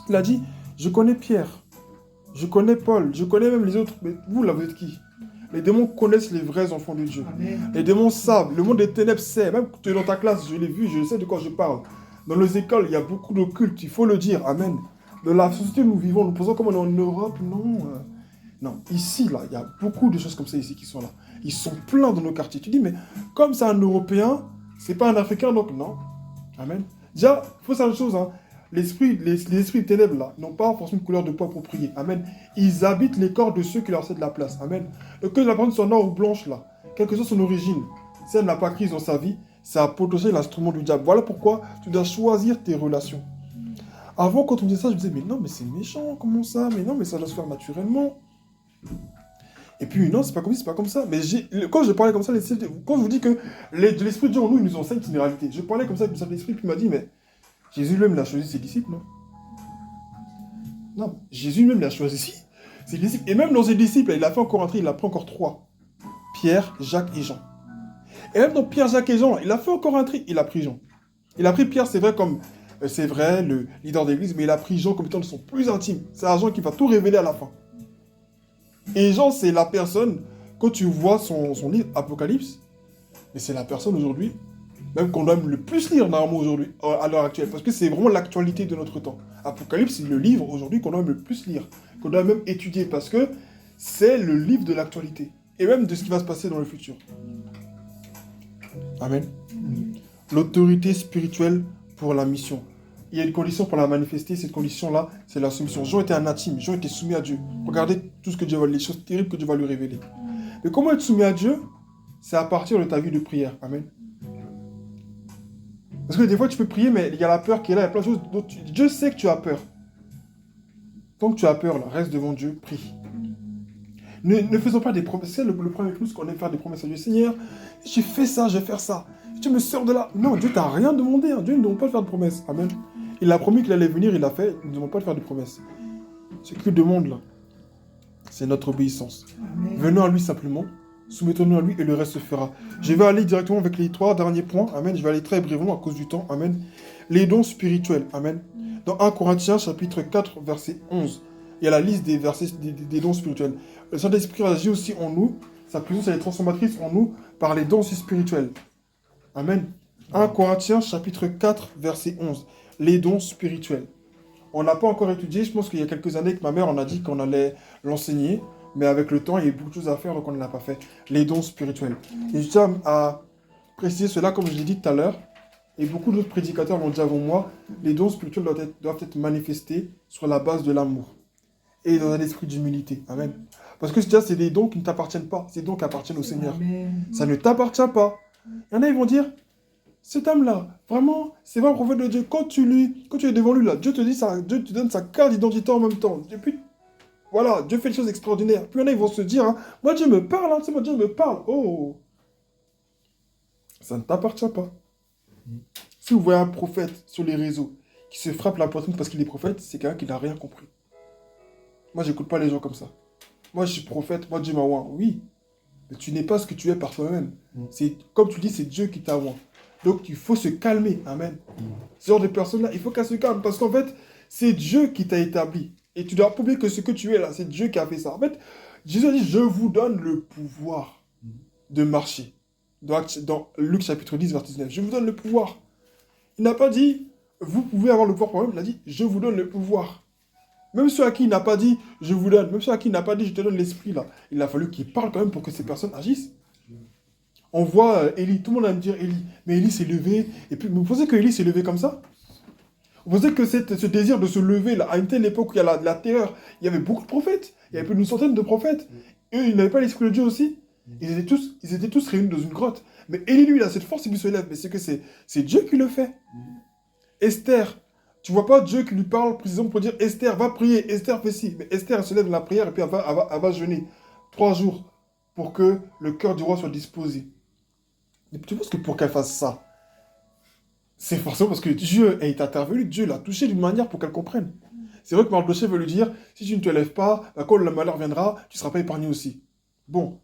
Il a dit, je connais Pierre, je connais Paul, je connais même les autres. Mais vous, là, vous êtes qui? Les démons connaissent les vrais enfants de Dieu. Amen. Les démons savent, le monde des ténèbres sait. Même quand tu es dans ta classe, je l'ai vu, je sais de quoi je parle. Dans les écoles, il y a beaucoup d'occultes, il faut le dire, amen. Dans la société où nous vivons, nous pensons comme on est en Europe, non. Non, ici, là, il y a beaucoup de choses comme ça ici qui sont là. Ils sont pleins dans nos quartiers. Tu dis, mais comme c'est un Européen, c'est pas un Africain, donc non. Amen. Déjà, il faut savoir une chose, hein. Les esprits ténèbres, là, n'ont pas forcément une couleur de peau appropriée. Amen. Ils habitent les corps de ceux qui leur cèdent la place. Amen. Et que la personne soit noire ou blanche, là, quelle que soit son origine, si elle n'a pas Christ dans sa vie, c'est à potentiel l'instrument du diable. Voilà pourquoi tu dois choisir tes relations. Avant, quand on me disait ça, je me disais, mais non, mais c'est méchant, comment ça? Mais non, mais ça doit se faire naturellement. Et puis, non, c'est pas comme ça, c'est pas comme ça. Mais quand je parlais comme ça, quand je vous dis que l'Esprit de Dieu en nous, il nous enseigne une réalité. Je parlais comme ça avec le Saint-Esprit, puis il m'a dit, mais Jésus lui-même l'a choisi ses disciples, non? Non, Jésus lui-même l'a choisi ses disciples. Et même dans ses disciples, il a fait encore un tri, il a pris encore 3. Pierre, Jacques et Jean. Et même dans Pierre, Jacques et Jean, il a fait encore un tri, il a pris Jean. Il a pris Pierre, c'est vrai, comme c'est vrai, le leader d'église, mais il a pris Jean comme étant de son plus intime. C'est un Jean qui va tout révéler à la fin. Et Jean, c'est la personne, quand tu vois son livre Apocalypse, mais c'est la personne aujourd'hui, même qu'on doit le plus lire normalement aujourd'hui, à l'heure actuelle, parce que c'est vraiment l'actualité de notre temps. Apocalypse, c'est le livre aujourd'hui qu'on doit le plus lire, qu'on doit même étudier, parce que c'est le livre de l'actualité, et même de ce qui va se passer dans le futur. Amen. L'autorité spirituelle pour la mission. Il y a une condition pour la manifester, cette condition-là, c'est la soumission. Jean était un intime, Jean était soumis à Dieu. Regardez tout ce que Dieu va, les choses terribles que Dieu va lui révéler. Mais comment être soumis à Dieu? C'est à partir de ta vie de prière. Amen. Parce que des fois, tu peux prier, mais il y a la peur qui est là, il y a plein de choses dont Dieu sait que tu as peur. Tant que tu as peur, là, reste devant Dieu, prie. Ne faisons pas des promesses. C'est le problème avec nous, c'est qu'on aime faire des promesses à Dieu. Seigneur, j'ai fait ça, je vais faire ça. Tu me sors de là. Non, Dieu t'a rien demandé. Hein. Dieu ne demande pas de faire de promesses. Amen. Il a promis qu'il allait venir, il l'a fait. Il ne demande pas de faire de promesses. Ce qu'il demande là, c'est notre obéissance. Amen. Venons à lui simplement, soumettons-nous à lui et le reste se fera. Je vais aller directement avec les 3 derniers points. Amen. Je vais aller très brièvement à cause du temps. Amen. Les dons spirituels. Amen. Dans 1 Corinthiens chapitre 4, verset 11, il y a la liste des versets des dons spirituels. Le Saint-Esprit agit aussi en nous. Sa présence elle est transformatrice en nous par les dons spirituels. Amen. 1 Corinthiens chapitre 4, verset 11. Les dons spirituels. On n'a pas encore étudié, je pense qu'il y a quelques années que ma mère en a dit qu'on allait l'enseigner, mais avec le temps, il y a eu beaucoup de choses à faire, donc on ne l'a pas fait. Les dons spirituels. Et je tiens à préciser cela, comme je l'ai dit tout à l'heure, et beaucoup d'autres prédicateurs l'ont dit avant moi, les dons spirituels doivent être manifestés sur la base de l'amour et dans un esprit d'humilité. Amen. Parce que c'est des dons qui ne t'appartiennent pas, c'est des dons qui appartiennent au Seigneur. Amen. Ça ne t'appartient pas. Il y en a, ils vont dire, cet homme-là, vraiment, c'est vrai un prophète de Dieu. Quand tu es devant lui, là, Dieu te dit ça, Dieu te donne sa carte d'identité en même temps. Et puis, voilà, Dieu fait des choses extraordinaires. Puis il y en a, ils vont se dire, hein, moi Dieu me parle, hein, tu sais, moi Dieu me parle. Oh, ça ne t'appartient pas. Si vous voyez un prophète sur les réseaux qui se frappe la poitrine parce qu'il est prophète, c'est quelqu'un qui n'a rien compris. Moi, j'écoute pas les gens comme ça. Moi, je suis prophète, moi Dieu m'a oint. Oui, mais tu n'es pas ce que tu es par toi-même. C'est comme tu dis, c'est Dieu qui t'a oint. Donc, il faut se calmer. Amen. Ce genre de personnes-là, il faut qu'elles se calment. Parce qu'en fait, c'est Dieu qui t'a établi. Et tu dois pas oublier que ce que tu es là, c'est Dieu qui a fait ça. En fait, Jésus a dit, je vous donne le pouvoir de marcher. Dans Luc chapitre 10, verset 19. Je vous donne le pouvoir. Il n'a pas dit, vous pouvez avoir le pouvoir pour vous-même. Il a dit, je vous donne le pouvoir. Même ceux à qui il n'a pas dit, je vous donne. Même ceux à qui il n'a pas dit, je te donne l'esprit là. Il a fallu qu'il parle quand même pour que ces personnes agissent. On voit Élie, tout le monde va me dire Élie, mais Élie s'est levé, et puis vous pensez que Élie s'est levé comme ça? Vous pensez que ce désir de se lever, là, à une telle époque où il y a la terreur, il y avait beaucoup de prophètes, il y avait plus d'une centaine de prophètes, eux, ils n'avaient pas l'esprit de Dieu aussi, ils étaient tous réunis dans une grotte, mais Élie, lui, il a cette force, il se lève, mais c'est que c'est Dieu qui le fait. Esther, tu vois pas Dieu qui lui parle précisément pour dire Esther, va prier, Esther fait ci, mais Esther, elle se lève de la prière, et puis elle va jeûner 3 jours pour que le cœur du roi soit disposé. Et tu penses que pour qu'elle fasse ça, c'est forcément parce que Dieu est intervenu, Dieu l'a touché d'une manière pour qu'elle comprenne. C'est vrai que Mardochée veut lui dire, si tu ne te lèves pas, quand le malheur viendra, tu ne seras pas épargné aussi. Bon,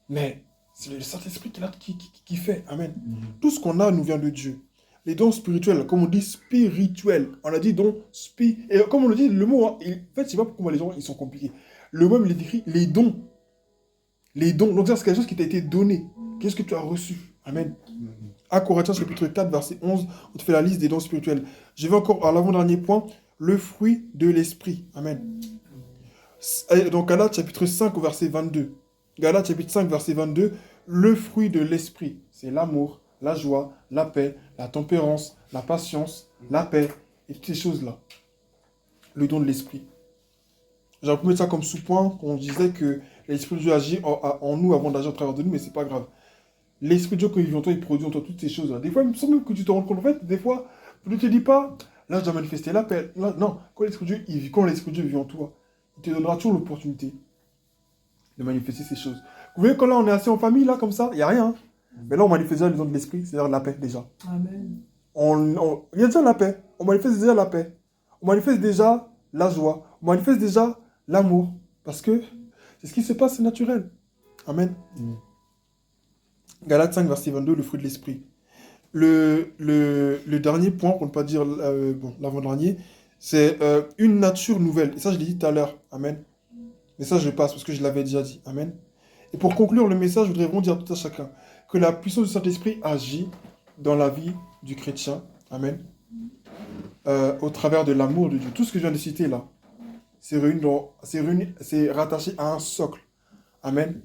mais c'est le Saint-Esprit qui fait. Amen. Tout ce qu'on a nous vient de Dieu. Les dons spirituels, comme on dit spirituels, on a dit dons et comme on le dit, le mot, hein, en fait, je sais pas pourquoi les gens ils sont compliqués. Le mot, il est écrit les dons. Les dons, donc c'est quelque chose qui t'a été donné. Qu'est-ce que tu as reçu? Amen. À Corinthiens chapitre 4, verset 11, on te fait la liste des dons spirituels. Je vais encore à l'avant-dernier point, le fruit de l'esprit. Amen. Donc Galates chapitre 5, au verset 22. Galates chapitre 5, verset 22, le fruit de l'esprit, c'est l'amour, la joie, la paix, la tempérance, la patience, la paix, et toutes ces choses-là. Le don de l'esprit. J'aurais pu mettre ça comme sous-point, qu'on disait que l'esprit de Dieu agit en nous avant d'agir à travers de nous, mais c'est pas grave. L'esprit de Dieu, quand il vit en toi, il produit en toi toutes ces choses-là. Des fois, il me semble même que tu te rends compte, en fait, des fois, tu ne te dis pas, là, je dois manifester la paix. Là, non, quand l'esprit de Dieu vit en toi, il te donnera toujours l'opportunité de manifester ces choses. Vous voyez, quand là, on est assis en famille, là, comme ça, il n'y a rien. Mais là, on manifeste déjà les dons de l'esprit, c'est-à-dire la paix, déjà. Amen. Il y a déjà la paix. On manifeste déjà la paix. On manifeste déjà la joie. On manifeste déjà l'amour. Parce que c'est ce qui se passe, c'est naturel. Amen. Galates 5, verset 22, le fruit de l'esprit. Le dernier point, pour ne pas dire l'avant-dernier, c'est une nature nouvelle. Et ça, je l'ai dit tout à l'heure. Amen. Mais ça, je passe parce que je l'avais déjà dit. Amen. Et pour conclure le message, je voudrais vraiment dire à tout à chacun que la puissance du Saint-Esprit agit dans la vie du chrétien. Amen. Au travers de l'amour de Dieu. Tout ce que je viens de citer là, c'est rattaché à un socle. Amen.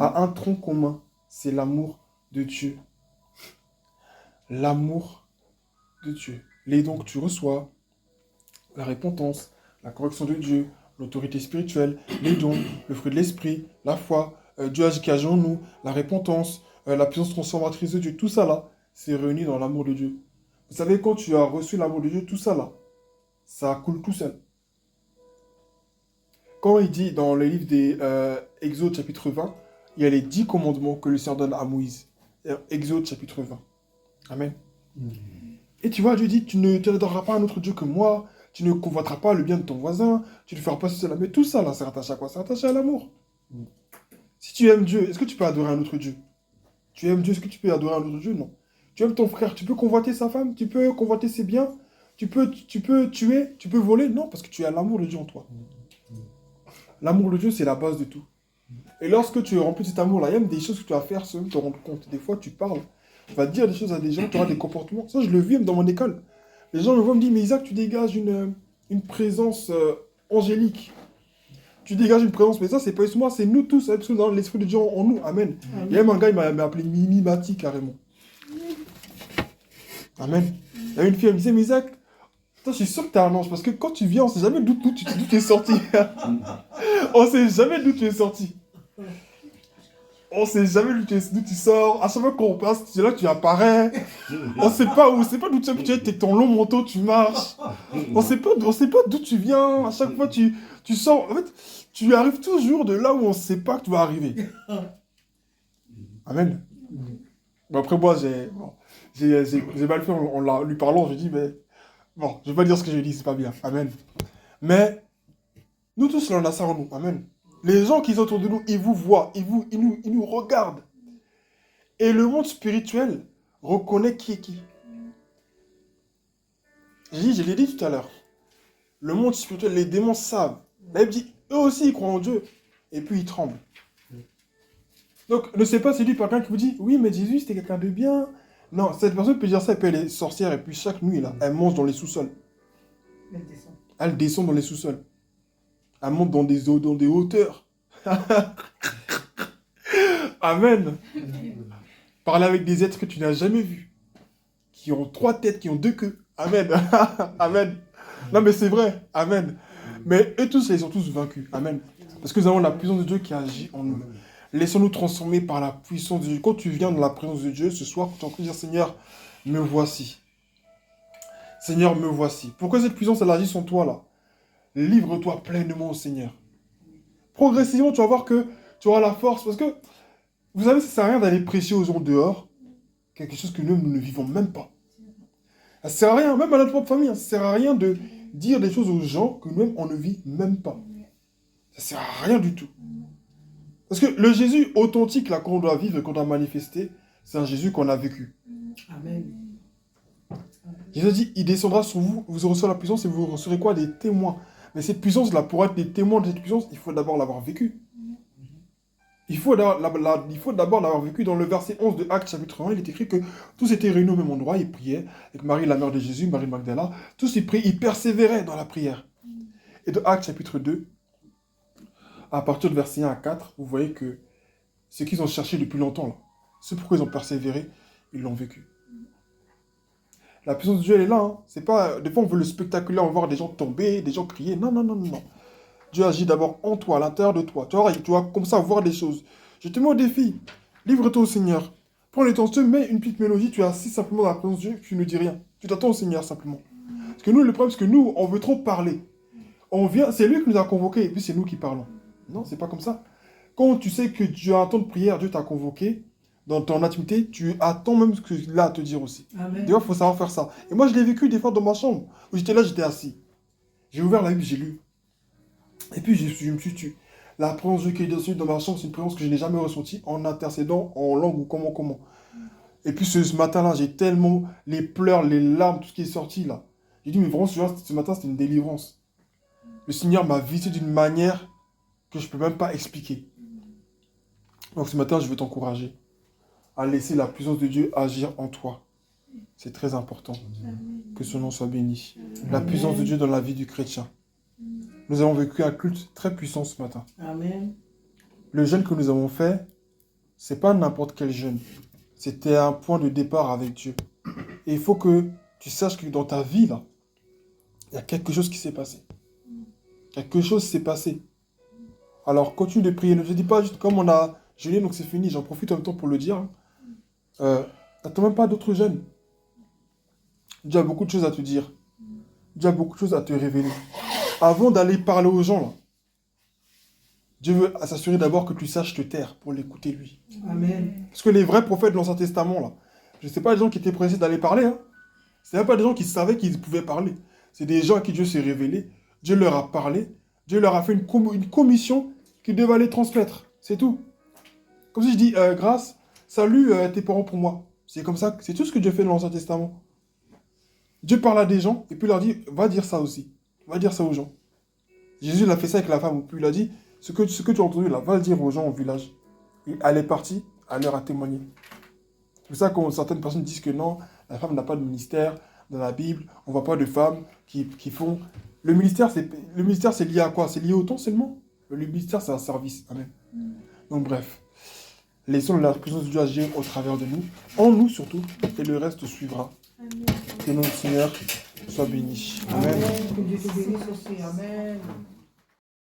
À un tronc commun. C'est l'amour de Dieu. L'amour de Dieu. Les dons que tu reçois, la repentance, la correction de Dieu, l'autorité spirituelle, les dons, le fruit de l'esprit, la foi, Dieu qui agit en nous, la repentance, la puissance transformatrice de Dieu, tout ça là, c'est réuni dans l'amour de Dieu. Vous savez, quand tu as reçu l'amour de Dieu, tout ça là, ça coule tout seul. Quand il dit dans le livre des Exode chapitre 20, il y a les 10 commandements que le Seigneur donne à Moïse. Exode chapitre 20. Amen. Et tu vois, Dieu dit, tu ne t'adoreras pas un autre Dieu que moi, tu ne convoiteras pas le bien de ton voisin, tu ne feras pas cela. Mais tout ça, là, c'est rattaché à quoi? C'est rattaché à l'amour. Si tu aimes Dieu, est-ce que tu peux adorer un autre Dieu? Tu aimes Dieu, est-ce que tu peux adorer un autre Dieu? Non. Tu aimes ton frère, tu peux convoiter sa femme, tu peux convoiter ses biens, tu peux tuer, tu peux voler? Non, parce que tu as l'amour de Dieu en toi. L'amour de Dieu, c'est la base de tout. Et lorsque tu es rempli de cet amour-là, il y a même des choses que tu vas faire sans même te rendre compte. Des fois, tu parles, tu vas dire des choses à des gens, tu auras des comportements. Ça, je le vis même dans mon école. Les gens me voient me dire, mais Isaac, tu dégages une présence angélique. Tu dégages une présence, mais ça, c'est pas juste moi, c'est nous tous, parce que dans l'esprit de Dieu en nous. Amen. Il y a même un gars, il m'a appelé Mimi Mati, carrément. Amen. Il y a une fille, elle me disait, mais Isaac, toi, je suis sûr que t'es un ange, parce que quand tu viens, on sait jamais d'où tu es sorti. On sait jamais d'où tu es sorti. On sait jamais d'où tu sors. À chaque fois qu'on passe, c'est là que tu apparais. On sait pas d'où tu es, tu es avec ton long manteau, tu marches. On sait pas d'où tu viens. À chaque fois, tu sors. En fait, tu arrives toujours de là où on sait pas que tu vas arriver. Amen. Bon, après, moi, j'ai mal fait en lui parlant. Je dis, mais bon, je vais pas dire ce que j'ai dit, c'est pas bien. Amen. Mais nous tous, là, on a ça en nous. Amen. Les gens qui sont autour de nous, ils vous voient, ils nous regardent. Et le monde spirituel reconnaît qui est qui. Je l'ai dit tout à l'heure. Le monde spirituel, les démons savent. La Bible dit, eux aussi, ils croient en Dieu. Et puis, ils tremblent. Donc, ne sais pas si lui, quelqu'un qui vous dit, oui, mais Jésus, c'était quelqu'un de bien. Non, cette personne peut dire ça, et puis elle est sorcière, et puis chaque nuit, là, elle mange dans les sous-sols. Elle descend dans les sous-sols. Elle monte dans des hauteurs. Amen. Parler avec des êtres que tu n'as jamais vus. Qui ont 3 têtes, qui ont 2 queues. Amen. Amen. Non, mais c'est vrai. Amen. Mais eux tous, ils sont tous vaincus. Amen. Parce que nous avons la puissance de Dieu qui agit en nous. Laissons-nous transformer par la puissance de Dieu. Quand tu viens dans la présence de Dieu, ce soir, tu es en train de dire, Seigneur, me voici. Seigneur, me voici. Pourquoi cette puissance, elle agit en toi, là? Livre-toi pleinement au Seigneur. Progressivement, tu vas voir que tu auras la force. Parce que, vous savez, ça ne sert à rien d'aller prêcher aux gens dehors quelque chose que nous ne vivons même pas. Ça sert à rien, même à notre propre famille, hein, ça sert à rien de dire des choses aux gens que nous-mêmes, on ne vit même pas. Ça sert à rien du tout. Parce que le Jésus authentique, là, qu'on doit vivre et qu'on doit manifester, c'est un Jésus qu'on a vécu. Amen. Jésus a dit, il descendra sur vous, vous recevrez la puissance et vous recevrez quoi? Des témoins. Mais cette puissance-là, pour être des témoins de cette puissance, il faut d'abord l'avoir vécu. Il faut d'abord l'avoir vécu. Dans le verset 11 de Actes chapitre 1, il est écrit que tous étaient réunis au même endroit, ils priaient, avec Marie, la mère de Jésus, Marie de Magdala, tous ils priaient, ils persévéraient dans la prière. Et de Actes chapitre 2, à partir du verset 1 à 4, vous voyez que ce qu'ils ont cherché depuis longtemps, là, c'est pourquoi ils ont persévéré, ils l'ont vécu. La puissance de Dieu, elle est là. Hein. C'est pas, des fois, on veut le spectaculaire, on veut voir des gens tomber, des gens crier. Non, non, non, non, non. Dieu agit d'abord en toi, à l'intérieur de toi. Tu vas comme ça voir des choses. Je te mets au défi. Livre-toi au Seigneur. Prends le temps, tu mets une petite mélodie, tu es assis simplement dans la présence de Dieu, tu ne dis rien. Tu t'attends au Seigneur simplement. Parce que nous, le problème, c'est que nous, on veut trop parler. On vient, c'est lui qui nous a convoqués, et puis c'est nous qui parlons. Non, c'est pas comme ça. Quand tu sais que tu as un temps de prière, Dieu t'a convoqué, dans ton intimité, tu attends même ce qu'il a à te dire aussi. Amen. Des fois, il faut savoir faire ça. Et moi, je l'ai vécu des fois dans ma chambre, où j'étais là, j'étais assis. J'ai ouvert la Bible, j'ai lu. Et puis, je me suis tué. La présence de Dieu qui est dessus dans ma chambre, c'est une présence que je n'ai jamais ressentie en intercédant, en langue ou comment. Et puis, ce matin-là, j'ai tellement les pleurs, les larmes, tout ce qui est sorti là. J'ai dit, mais vraiment, ce matin, c'était une délivrance. Le Seigneur m'a visité d'une manière que je ne peux même pas expliquer. Donc, ce matin, je veux t'encourager à laisser la puissance de Dieu agir en toi. C'est très important. Que son nom soit béni. La puissance de Dieu dans la vie du chrétien. Nous avons vécu un culte très puissant ce matin. Amen. Le jeûne que nous avons fait, c'est pas n'importe quel jeûne. C'était un point de départ avec Dieu. Et il faut que tu saches que dans ta vie, là, il y a quelque chose qui s'est passé. Quelque chose s'est passé. Alors, continue de prier. Ne te dis pas juste comme on a jeûné, donc c'est fini. J'en profite en même temps pour le dire. N'attends même pas d'autres jeûnes. Dieu a beaucoup de choses à te dire. Dieu a beaucoup de choses à te révéler. Avant d'aller parler aux gens, là, Dieu veut s'assurer d'abord que tu saches te taire pour l'écouter lui. Amen. Parce que les vrais prophètes de l'Ancien Testament, là, je ne sais pas les gens qui étaient pressés d'aller parler. Hein. Ce même pas des gens qui savaient qu'ils pouvaient parler. C'est des gens à qui Dieu s'est révélé. Dieu leur a parlé. Dieu leur a fait une commission qu'ils devaient aller transmettre. C'est tout. Comme si je dis, grâce, salut tes parents pour moi. C'est comme ça, c'est tout ce que Dieu fait dans l'Ancien Testament. Dieu parle à des gens et puis leur dit, va dire ça aussi. Va dire ça aux gens. Jésus l'a fait ça avec la femme. Puis il a dit, ce que tu as entendu là, va le dire aux gens au village. Et elle est partie, elle leur a témoigné. C'est pour ça que certaines personnes disent que non, la femme n'a pas de ministère dans la Bible. On ne voit pas de femmes qui font... Le ministère, c'est lié à quoi? C'est lié au temps seulement? Le ministère, c'est un service. Amen. Donc bref. Laissons la puissance de Dieu agir au travers de nous, en nous surtout, et le reste suivra. Que notre Seigneur soit béni. Amen. Amen. Que Dieu te bénisse aussi. Amen.